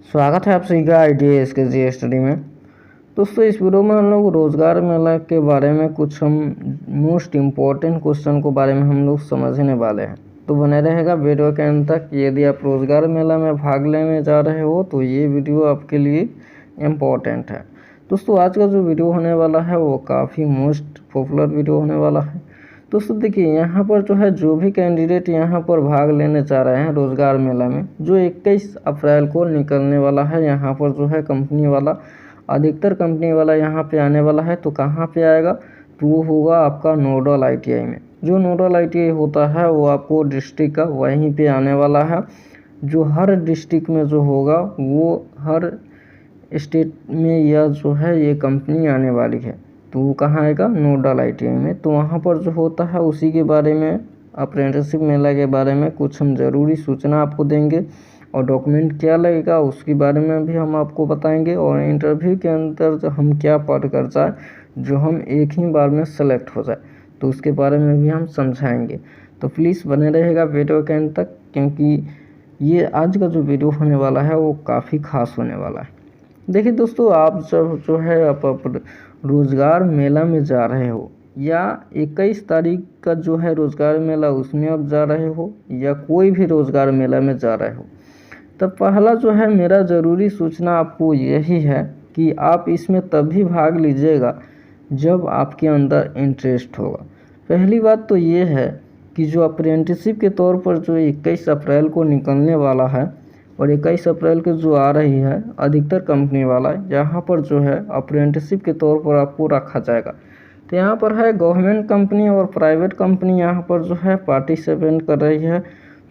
स्वागत है आप सभी का ITS के जी स्टडी में। दोस्तों, इस वीडियो में हम लोग रोज़गार मेला के बारे में कुछ हम मोस्ट इम्पॉर्टेंट क्वेश्चन को बारे में हम लोग समझने वाले हैं। तो बने रहेगा वीडियो के अंत तक। यदि आप रोज़गार मेला में भाग लेने जा रहे हो तो ये वीडियो आपके लिए इम्पॉर्टेंट है। दोस्तों, आज का जो वीडियो होने वाला है वो काफ़ी मोस्ट पॉपुलर वीडियो होने वाला है। दोस्तों देखिए, यहाँ पर जो है जो भी कैंडिडेट यहाँ पर भाग लेने जा रहे हैं रोज़गार मेला में, जो 21 अप्रैल को निकलने वाला है, यहाँ पर जो है कंपनी वाला अधिकतर कंपनी वाला यहाँ पे आने वाला है। तो कहाँ पे आएगा? तो वो होगा आपका नोडल ITI में। जो नोडल ITI होता है वो आपको डिस्ट्रिक्ट का वहीं पे आने वाला है। जो हर डिस्ट्रिक्ट में जो होगा वो हर स्टेट में यह जो है ये कंपनी आने वाली है। तो वो कहाँ आएगा? नोडल ITI में। तो वहाँ पर जो होता है उसी के बारे में, अप्रेंटिसशिप मेला के बारे में कुछ हम ज़रूरी सूचना आपको देंगे और डॉक्यूमेंट क्या लगेगा उसके बारे में भी हम आपको बताएंगे। और इंटरव्यू के अंदर जो हम क्या पढ़ कर जाए जो हम एक ही बार में सेलेक्ट हो जाए तो उसके बारे में भी हम समझाएंगे। तो प्लीज़ बने रहेगा वीडियो के अंत तक, क्योंकि ये आज का जो वीडियो होने वाला है वो काफ़ी खास होने वाला है। देखिए दोस्तों, आप जब जो है आप रोज़गार मेला में जा रहे हो या 21 तारीख का जो है रोज़गार मेला उसमें आप जा रहे हो या कोई भी रोज़गार मेला में जा रहे हो, तब पहला जो है मेरा ज़रूरी सूचना आपको यही है कि आप इसमें तभी भाग लीजिएगा जब आपके अंदर इंटरेस्ट होगा। पहली बात तो ये है कि जो अप्रेंटिसशिप के तौर पर जो 21 अप्रैल को निकलने वाला है और 21 अप्रैल को जो आ रही है अधिकतर कंपनी वाला, यहाँ पर जो है अप्रेंटिसशिप के तौर पर आपको रखा जाएगा। तो यहाँ पर है गवर्नमेंट कंपनी और प्राइवेट कंपनी यहाँ पर जो है पार्टिसिपेट कर रही है।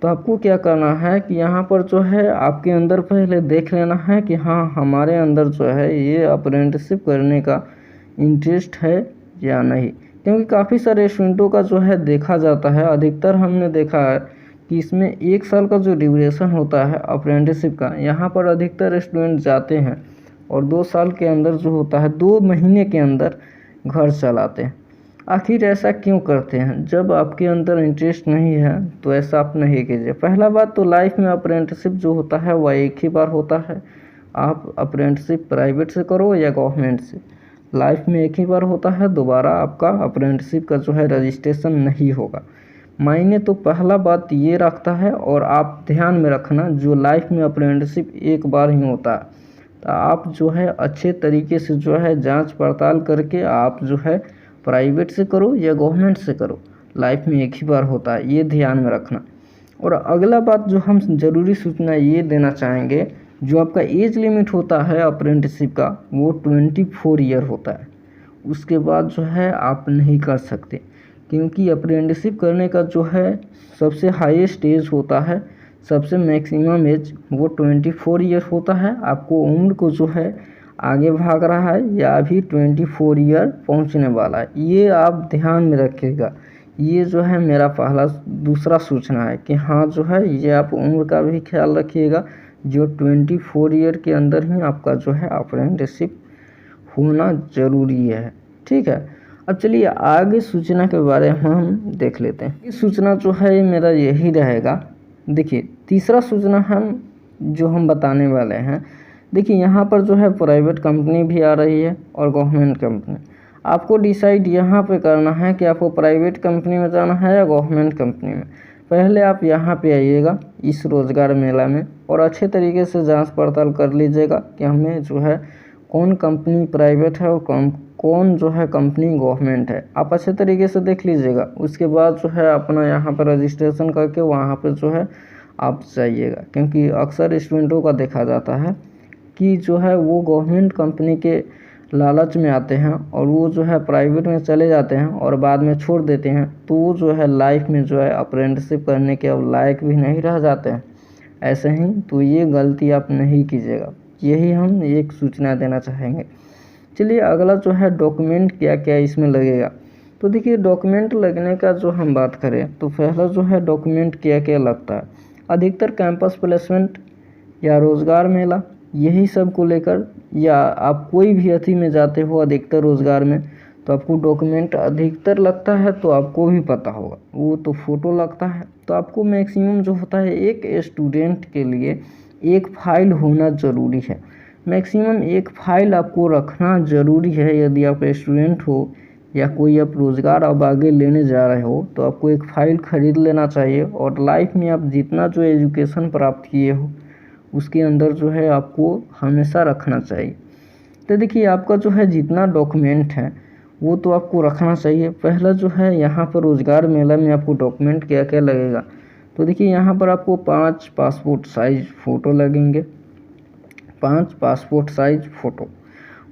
तो आपको क्या करना है कि यहाँ पर जो है आपके अंदर पहले देख लेना है कि हाँ, हमारे अंदर जो है ये अप्रेंटिसशिप करने का इंटरेस्ट है या नहीं। क्योंकि काफ़ी सारे स्टूडेंटों का जो है देखा जाता है, अधिकतर हमने देखा है कि इसमें 1 साल का जो ड्यूरेशन होता है अप्रेंटिसशिप का, यहाँ पर अधिकतर स्टूडेंट जाते हैं और 2 साल के अंदर जो होता है 2 महीने के अंदर घर चलाते हैं। आखिर ऐसा क्यों करते हैं? जब आपके अंदर इंटरेस्ट नहीं है तो ऐसा आप नहीं कीजिए। पहला बात तो लाइफ में अप्रेंटिसशिप जो होता है वह एक ही बार होता है। आप अप्रेंटिसशिप प्राइवेट से करो या गवर्नमेंट से, लाइफ में एक ही बार होता है। दोबारा आपका अप्रेंटिसशिप का जो है रजिस्ट्रेशन नहीं होगा। मायने तो पहला बात ये रखता है, और आप ध्यान में रखना जो लाइफ में अप्रेंटिसशिप एक बार ही होता है। तो आप जो है अच्छे तरीके से जो है जांच पड़ताल करके आप जो है प्राइवेट से करो या गवर्नमेंट से करो, लाइफ में एक ही बार होता है, ये ध्यान में रखना। और अगला बात जो हम ज़रूरी सूचना ये देना चाहेंगे, जो आपका एज लिमिट होता है अप्रेंटिसशिप का वो 24 ईयर होता है। उसके बाद जो है आप नहीं कर सकते, क्योंकि अप्रेंटिसशिप करने का जो है सबसे हाईएस्ट एज होता है, सबसे मैक्सिमम एज वो 24 ईयर होता है। आपको उम्र को जो है आगे भाग रहा है या अभी 24 ईयर पहुंचने वाला है, ये आप ध्यान में रखिएगा। ये जो है मेरा पहला दूसरा सूचना है कि हाँ जो है ये आप उम्र का भी ख्याल रखिएगा। जो 24 ईयर के अंदर ही आपका जो है अप्रेंटिसशिप होना ज़रूरी है। ठीक है, अब चलिए आगे सूचना के बारे में हम देख लेते हैं। इस सूचना जो है मेरा यही रहेगा। देखिए, तीसरा सूचना जो हम बताने वाले हैं, देखिए यहाँ पर जो है प्राइवेट कंपनी भी आ रही है और गवर्नमेंट कंपनी। आपको डिसाइड यहाँ पे करना है कि आपको प्राइवेट कंपनी में जाना है या गवर्नमेंट कंपनी में। पहले आप यहाँ पे आइएगा इस रोज़गार मेला में और अच्छे तरीके से जांच पड़ताल कर लीजिएगा कि हमें जो है कौन कंपनी प्राइवेट है और कौन जो है कंपनी गवर्नमेंट है। आप अच्छे तरीके से देख लीजिएगा। उसके बाद जो है अपना यहाँ पर रजिस्ट्रेशन करके वहाँ पर जो है आप जाइएगा, क्योंकि अक्सर स्टूडेंटों का देखा जाता है कि जो है वो गवर्नमेंट कंपनी के लालच में आते हैं और वो जो है प्राइवेट में चले जाते हैं और बाद में छोड़ देते हैं। तो वो जो है लाइफ में जो है अप्रेंटिसशिप करने के अब लायक भी नहीं रह जाते हैं ऐसे ही। तो ये गलती आप नहीं कीजिएगा, यही हम एक सूचना देना चाहेंगे। चलिए अगला जो है डॉक्यूमेंट क्या क्या इसमें लगेगा। तो देखिए, डॉक्यूमेंट लगने का जो हम बात करें तो पहला जो है डॉक्यूमेंट क्या क्या लगता है, अधिकतर कैंपस प्लेसमेंट या रोज़गार मेला यही सब को लेकर, या आप कोई भी अथी में जाते हो अधिकतर रोज़गार में तो आपको डॉक्यूमेंट अधिकतर लगता है। तो आपको भी पता होगा वो तो फ़ोटो लगता है। तो आपको मैक्सिमम जो होता है एक स्टूडेंट के लिए एक फ़ाइल होना ज़रूरी है। मैक्सिमम एक फ़ाइल आपको रखना ज़रूरी है। यदि आप स्टूडेंट हो या कोई आप रोज़गार अब आगे लेने जा रहे हो तो आपको एक फ़ाइल ख़रीद लेना चाहिए। और लाइफ में आप जितना जो एजुकेशन प्राप्त किए हो उसके अंदर जो है आपको हमेशा रखना चाहिए। तो देखिए आपका जो है जितना डॉक्यूमेंट है वो तो आपको रखना चाहिए। पहला जो है यहाँ पर रोज़गार मेला में आपको डॉक्यूमेंट क्या क्या लगेगा, तो देखिए यहाँ पर आपको 5 पासपोर्ट साइज़ फ़ोटो लगेंगे, 5 पासपोर्ट साइज़ फ़ोटो।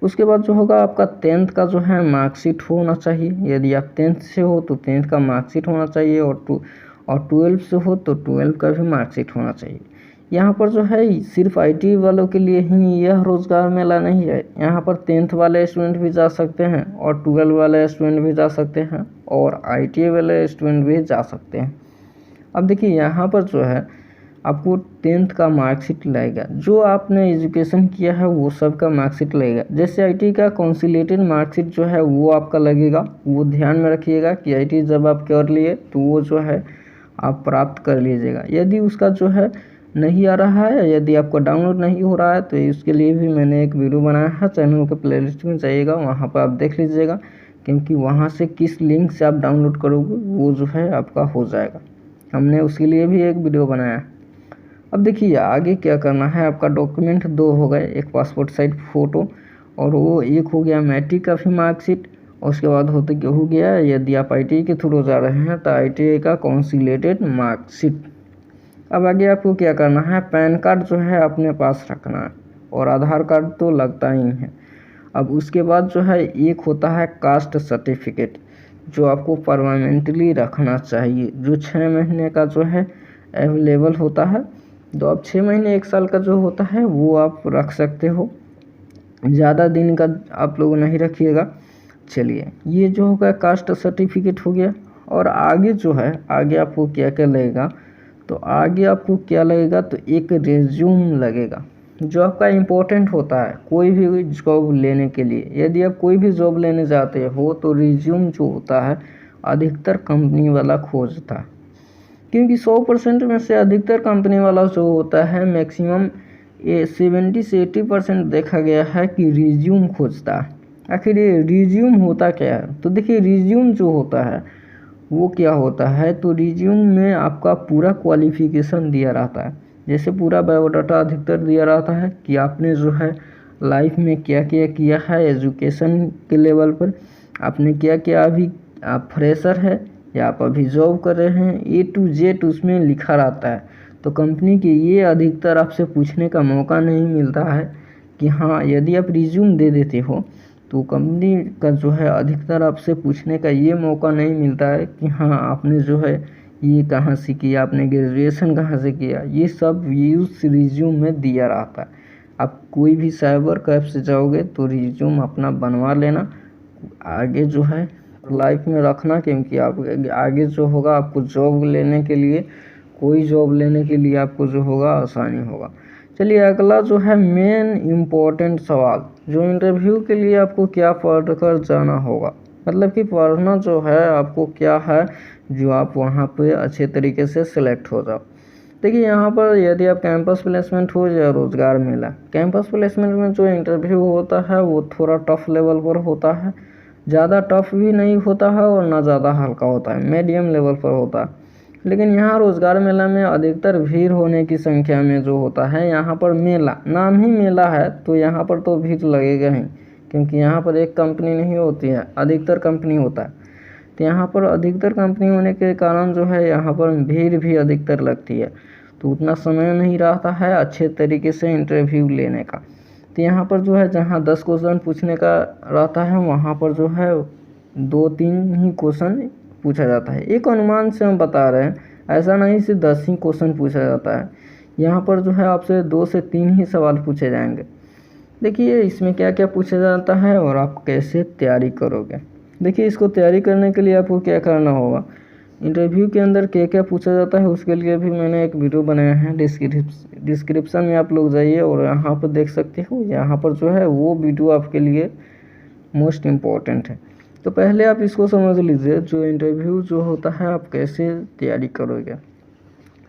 उसके बाद जो होगा आपका 10th का जो है मार्कशीट होना चाहिए। यदि आप 10th से हो तो 10th का मार्कशीट होना चाहिए, और 12 से हो तो 12 का भी मार्कशीट होना चाहिए। यहाँ पर जो है सिर्फ IT वालों के लिए ही यह रोज़गार मेला नहीं है। यहाँ पर 10th वाले स्टूडेंट भी जा सकते हैं और 12 वाले स्टूडेंट भी जा सकते हैं और ITA वाले स्टूडेंट भी जा सकते हैं। अब देखिए यहाँ पर जो है आपको 10th का मार्कशीट लगेगा। जो आपने एजुकेशन किया है वो सब का मार्कशीट लगेगा। जैसे IT का कंसोलिडेटेड मार्कशीट जो है वो आपका लगेगा। वो ध्यान में रखिएगा कि IT जब आप कर लिए तो वो जो है आप प्राप्त कर लीजिएगा। यदि उसका जो है नहीं आ रहा है, यदि आपको डाउनलोड नहीं हो रहा है तो उसके लिए भी मैंने एक वीडियो बनाया है। चैनल के प्लेलिस्ट में जाइएगा, वहाँ पर आप देख लीजिएगा, क्योंकि वहाँ से किस लिंक से आप डाउनलोड करोगे वो जो है आपका हो जाएगा। हमने उसके लिए भी एक वीडियो बनाया है। अब देखिए आगे क्या करना है। आपका डॉक्यूमेंट 2 हो गए, एक पासपोर्ट साइज फ़ोटो और वो एक हो गया मैट्रिक का भी मार्कशीट। और उसके बाद हो गया यदि आप ITA के थ्रू जा रहे हैं तो ITA का कंसोलिडेटेड मार्कशीट। अब आगे आपको क्या करना है, पैन कार्ड जो है अपने पास रखना है और आधार कार्ड तो लगता ही है। अब उसके बाद जो है एक होता है कास्ट सर्टिफिकेट, जो आपको परमानेंटली रखना चाहिए, जो 6 महीने का जो है अवेलेबल होता है। तो अब 6 महीने 1 साल का जो होता है वो आप रख सकते हो, ज़्यादा दिन का आप लोग नहीं रखिएगा। चलिए ये जो होगा कास्ट सर्टिफिकेट हो गया। और आगे जो है आगे आपको क्या क्या लगेगा, तो आगे आपको क्या लगेगा, तो एक रिज्यूम लगेगा जो आपका इम्पोर्टेंट होता है कोई भी जॉब लेने के लिए। यदि आप कोई भी जॉब लेने जाते हो तो रिज्यूम जो होता है अधिकतर कंपनी वाला खोजता है, क्योंकि 100% में से अधिकतर कंपनी वाला जो होता है मैक्सिमम 70 से 80% देखा गया है कि रिज्यूम खोजता है। आखिर ये रिज्यूम होता क्या है, तो देखिए रिज्यूम जो होता है वो क्या होता है, तो रिज्यूम में आपका पूरा क्वालिफिकेशन दिया रहता है। जैसे पूरा बायोडाटा अधिकतर दिया रहता है कि आपने जो है लाइफ में क्या क्या किया है, एजुकेशन के लेवल पर आपने क्या क्या, अभी आप फ्रेशर है या आप अभी जॉब कर रहे हैं, A to Z उसमें लिखा रहता है। तो कंपनी के ये अधिकतर आपसे पूछने का मौका नहीं मिलता है कि हाँ, यदि आप रिज्यूम दे देते हो तो कंपनी का जो है अधिकतर आपसे पूछने का ये मौका नहीं मिलता है कि हाँ आपने जो है ये कहाँ से किया, आपने ग्रेजुएशन कहाँ से किया। ये सब उस रिज्यूम में दिया रहता है। आप कोई भी साइबर कैफ से जाओगे तो रिज्यूम अपना बनवा लेना, आगे जो है लाइफ में रखना, क्योंकि आप आगे जो होगा आपको जॉब लेने के लिए, कोई जॉब लेने के लिए आपको जो होगा आसानी होगा। चलिए अगला जो है मेन इम्पोर्टेंट सवाल, जो इंटरव्यू के लिए आपको क्या पढ़ कर जाना होगा, मतलब कि पढ़ना जो है आपको क्या है जो आप वहाँ पे अच्छे तरीके से सिलेक्ट हो जाओ। देखिए यहाँ पर यदि आप कैंपस प्लेसमेंट हो या रोज़गार मिला, कैंपस प्लेसमेंट में जो इंटरव्यू होता है वो थोड़ा टफ लेवल पर होता है, ज़्यादा टफ भी नहीं होता है और ना ज़्यादा हल्का होता है, मीडियम लेवल पर होता है। लेकिन यहाँ रोज़गार मेला में अधिकतर भीड़ होने की संख्या में जो होता है, यहाँ पर मेला नाम ही मेला है तो यहाँ पर तो भीड़ लगेगा ही, क्योंकि यहाँ पर एक कंपनी नहीं होती है, अधिकतर कंपनी होता है। तो यहाँ पर अधिकतर कंपनी होने के कारण जो है यहाँ पर भीड़ भी अधिकतर लगती है, तो उतना समय नहीं रहता है अच्छे तरीके से इंटरव्यू लेने का। तो यहाँ पर जो है जहाँ 10 क्वेश्चन पूछने का रहता है वहाँ पर जो है 2-3 ही क्वेश्चन पूछा जाता है। एक अनुमान से हम बता रहे हैं, ऐसा नहीं से 10 ही क्वेश्चन पूछा जाता है। यहाँ पर जो है आपसे 2 से 3 ही सवाल पूछे जाएंगे। देखिए इसमें क्या क्या पूछा जाता है और आप कैसे तैयारी करोगे। देखिए इसको तैयारी करने के लिए आपको क्या करना होगा, इंटरव्यू के अंदर क्या क्या पूछा जाता है उसके लिए भी मैंने एक वीडियो बनाया है, डिस्क्रिप्शन में आप लोग जाइए और यहाँ पर देख सकते हो। यहाँ पर जो है वो वीडियो आपके लिए मोस्ट इम्पॉर्टेंट है। तो पहले आप इसको समझ लीजिए, जो इंटरव्यू जो होता है आप कैसे तैयारी करोगे।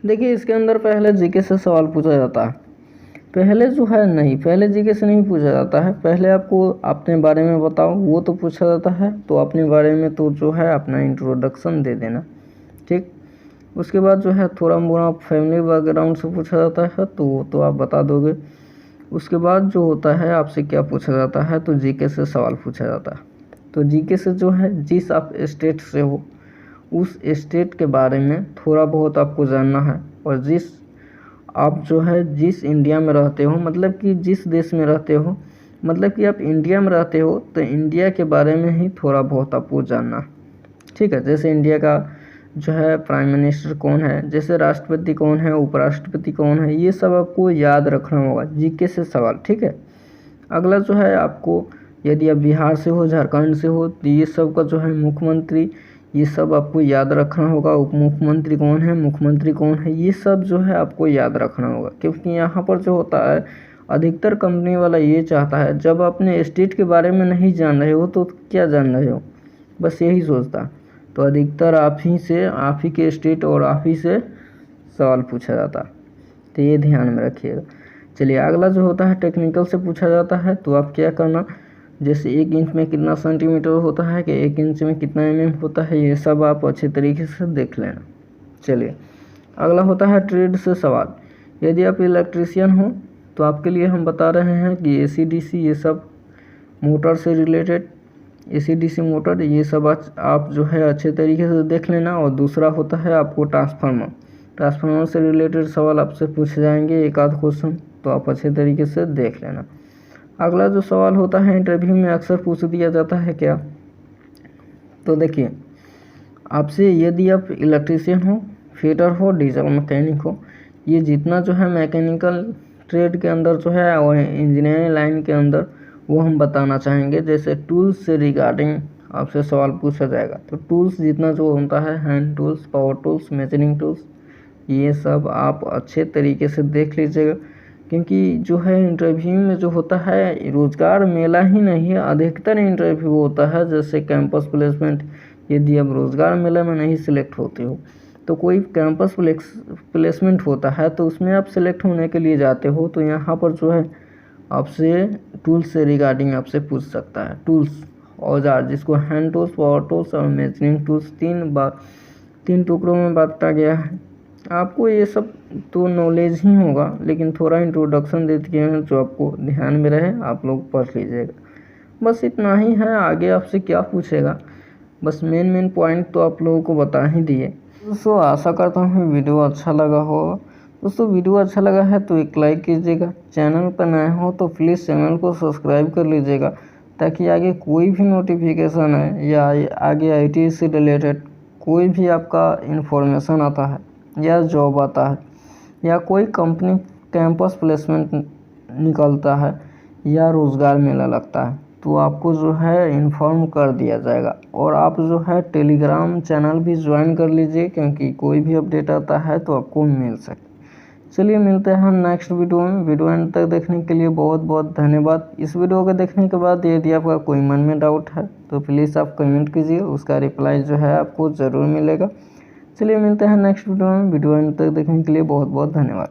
देखिए इसके अंदर पहले जीके से सवाल पूछा जाता है। पहले जो है नहीं, पहले जीके से नहीं पूछा जाता है। पहले आपको अपने बारे में बताओ, वो तो पूछा जाता है। तो अपने बारे में तो जो है अपना इंट्रोडक्शन दे देना, ठीक। उसके बाद जो है थोड़ा मोड़ा फैमिली बैकग्राउंड से पूछा जाता है, तो वो तो आप बता दोगे। उसके बाद जो होता है आपसे क्या पूछा जाता है, तो जीके से सवाल पूछा जाता है। तो जीके से जो है जिस आप स्टेट से हो उस स्टेट के बारे में थोड़ा बहुत आपको जानना है, और जिस आप जो है जिस इंडिया में रहते हो, मतलब कि जिस देश में रहते हो, मतलब कि आप इंडिया में रहते हो, तो इंडिया के बारे में ही थोड़ा बहुत आपको जानना, ठीक है। जैसे इंडिया का जो है प्राइम मिनिस्टर कौन है, जैसे राष्ट्रपति कौन है, उपराष्ट्रपति कौन है, ये सब आपको याद रखना होगा जीके से सवाल, ठीक है। अगला जो है आपको, यदि आप बिहार से हो, झारखंड से हो, तो ये सब का जो है मुख्यमंत्री, ये सब आपको याद रखना होगा। उप मुख्यमंत्री कौन है, मुख्यमंत्री कौन है, ये सब जो है आपको याद रखना होगा। क्योंकि यहाँ पर जो होता है अधिकतर कंपनी वाला ये चाहता है, जब अपने स्टेट के बारे में नहीं जान रहे हो तो क्या जान रहे हो, बस यही सोचता। तो अधिकतर आप ही के स्टेट और आप ही से सवाल पूछा जाता, तो ये ध्यान में रखिएगा। चलिए अगला जो होता है टेक्निकल से पूछा जाता है। तो आप क्या करना, जैसे 1 इंच में कितना सेंटीमीटर होता है, कि 1 इंच में कितना mm होता है, ये सब आप अच्छे तरीके से देख लेना। चलिए अगला होता है ट्रेड से सवाल। यदि आप इलेक्ट्रीशियन हो तो आपके लिए हम बता रहे हैं कि AC/DC ये सब मोटर से रिलेटेड, AC/DC मोटर ये सब आप जो है अच्छे तरीके से देख लेना। और दूसरा होता है आपको ट्रांसफार्मर से रिलेटेड सवाल आपसे पूछे जाएंगे, एक आध क्वेश्चन, तो आप अच्छे तरीके से देख लेना। अगला जो सवाल होता है इंटरव्यू में अक्सर पूछ दिया जाता है क्या, तो देखिए आपसे, यदि आप इलेक्ट्रीशियन हो, फिटर हो, डीजल मैकेनिक हो, ये जितना जो है मैकेनिकल ट्रेड के अंदर जो है और इंजीनियरिंग लाइन के अंदर, वो हम बताना चाहेंगे। जैसे टूल्स से रिगार्डिंग आपसे सवाल पूछा जाएगा, तो टूल्स जितना जो होता है, hand tools, power tools, measuring tools, ये सब आप अच्छे तरीके से देख लीजिएगा। क्योंकि जो है इंटरव्यू में जो होता है, रोज़गार मेला ही नहीं है, अधिकतर इंटरव्यू होता है जैसे कैंपस प्लेसमेंट। यदि आप रोज़गार मेला में नहीं सिलेक्ट होते हो तो कोई कैंपस प्लेसमेंट होता है, तो उसमें आप सिलेक्ट होने के लिए जाते हो, तो यहाँ पर जो है आपसे टूल्स से रिगार्डिंग आपसे पूछ सकता है। टूल्स औजार, जिसको हैंड टूल्स, पावर टूल्स और मेजरिंग टूल्स 3 टुकड़ों में बांटा गया है। आपको ये सब तो नॉलेज ही होगा, लेकिन थोड़ा इंट्रोडक्शन दे दिए हैं जो आपको ध्यान में रहे, आप लोग पढ़ लीजिएगा। बस इतना ही है, आगे आपसे क्या पूछेगा, बस मेन पॉइंट तो आप लोगों को बता ही दिए। दोस्तों आशा करता हूँ वीडियो अच्छा लगा होगा। दोस्तों वीडियो अच्छा लगा है तो एक लाइक कीजिएगा, चैनल पर नए हो तो प्लीज़ चैनल को सब्सक्राइब कर लीजिएगा, ताकि आगे कोई भी नोटिफिकेशन है या आगे IT से रिलेटेड कोई भी आपका इन्फॉर्मेशन आता है, या जॉब आता है, या कोई कंपनी कैंपस प्लेसमेंट निकलता है, या रोज़गार मेला लगता है, तो आपको जो है इन्फॉर्म कर दिया जाएगा। और आप जो है टेलीग्राम चैनल भी ज्वाइन कर लीजिए, क्योंकि कोई भी अपडेट आता है तो आपको मिल सके। चलिए मिलते हैं नेक्स्ट वीडियो में। वीडियो एंड तक देखने के लिए बहुत बहुत धन्यवाद। इस वीडियो को देखने के बाद यदि आपका कोई मन में डाउट है तो प्लीज़ आप कमेंट कीजिए, उसका रिप्लाई जो है आपको ज़रूर मिलेगा। चलिए मिलते हैं नेक्स्ट वीडियो में। वीडियो एंड तक देखने के लिए बहुत बहुत धन्यवाद।